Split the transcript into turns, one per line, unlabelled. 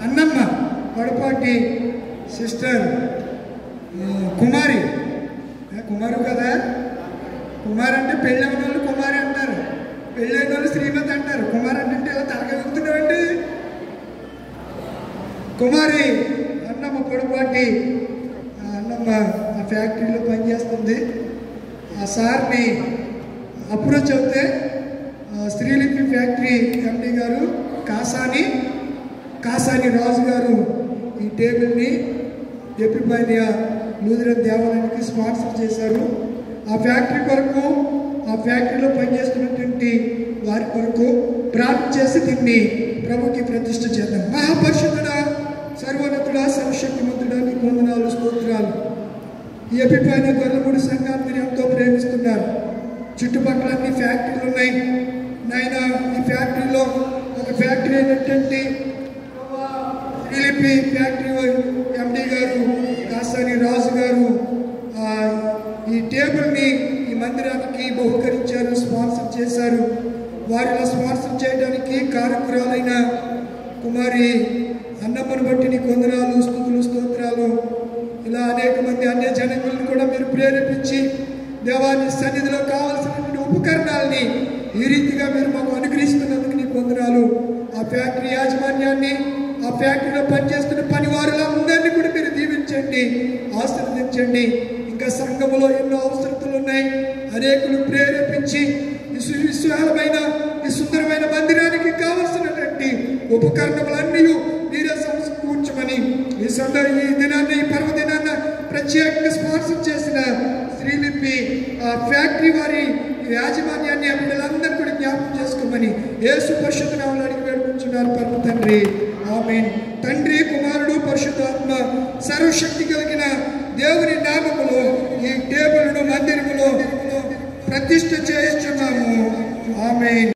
Annamma Podapati sister కుమారి కదా, కుమార్ అంటే పెళ్ళైన వాళ్ళు కుమారి అంటారు, పెళ్ళైన వాళ్ళు శ్రీమతి అంటారు. కుమార్ అంటే ఇలా తరగలుగుతున్నామండి. కుమారి అన్నమ్మ పొడపాటి అన్నమ్మ ఆ ఫ్యాక్టరీలో పనిచేస్తుంది. ఆ సార్ని అప్రోచ్ అవుతే శ్రీలిపి ఫ్యాక్టరీ ఎండి గారు కాసాని రాజు గారు ఈ టేబుల్ని ఎప్పిపైన లూథరన్ దేవాలయానికి స్పాన్సర్ చేశారు. ఆ ఫ్యాక్టరీ కొరకు, ఆ ఫ్యాక్టరీలో పనిచేస్తున్నటువంటి వారి కొరకు ప్రార్థన చేసి దీన్ని ప్రభుకి ప్రతిష్ఠ చేద్దాం. మహాపరిషుద్ధుడా, సర్వోన్నతుడా, సర్వశక్తిమంతుడా, నీకు వందనాలు, స్తోత్రాలు. ఈ ఎప్పిపైన గొల్లమూడి సంఘాన్ని మీరు ఎంతో ప్రేమిస్తున్నారు. చుట్టుపక్కల అన్ని ఫ్యాక్టరీలు ఉన్నాయి నాయన. ఈ ఫ్యాక్టరీలో ఒక ఫ్యాక్టరీ అయినటువంటి శ్రీలిపి ఫ్యాక్టరీ ఎండి గారు కాసాని రాజు గారు ఈ టేబుల్ని ఈ మందిరానికి బహుకరించారు, స్పాన్సర్ చేశారు. వారిలో స్పాన్సర్ చేయడానికి కారకురాలైన కుమారి అన్నమ్మను బట్టి నీకు వందనాలు, స్తుతులు, స్తోత్రాలు. ఇలా అనేక మంది అన్య జనకులను కూడా మీరు ప్రేరేపించి దేవాన్ని సన్నిధిలో కావాల్సినటువంటి ఉపకరణాలని ఈ రీతిగా మీరు మాకు అనుగ్రహిస్తున్నందుకు నీకు వందనాలు. ఆ ఫ్యాక్టరీ యాజమాన్యాన్ని, ఆ ఫ్యాక్టరీలో పనిచేస్తున్న పనివారులందరినీ కూడా మీరు దీవించండి, ఆశీర్వదించండి. ఇంకా సంఘములో ఎన్నో అవసరతలు ఉన్నాయి. అనేకులు ప్రేరేపించి విశాలమైన ఈ సుందరమైన మందిరానికి కావలసినటువంటి ఉపకరణములన్నీ మీరే సమకూర్చమని ఈ దినాన్ని, ఈ పర్వదినాన్ని ప్రత్యేకంగా స్పాన్సర్ చేసిన శ్రీలిపి ఫ్యాక్టరీ వారి యాజమాన్యాన్ని బిడ్డలందరూ కూడా జ్ఞాపకం చేసుకోమని యేసు పరిశుద్ధ నామములో అడిగి వేడుకుంటున్నాను పరమ తండ్రి, ఆమేన్. తండ్రి, కుమారుడు, పరిశుద్ధాత్మ సర్వశక్తి కలిగిన దేవుని నామములో ఈ టేబుల్ను మందిరములో ప్రతిష్ఠ చేస్తున్నాము. ఆమేన్.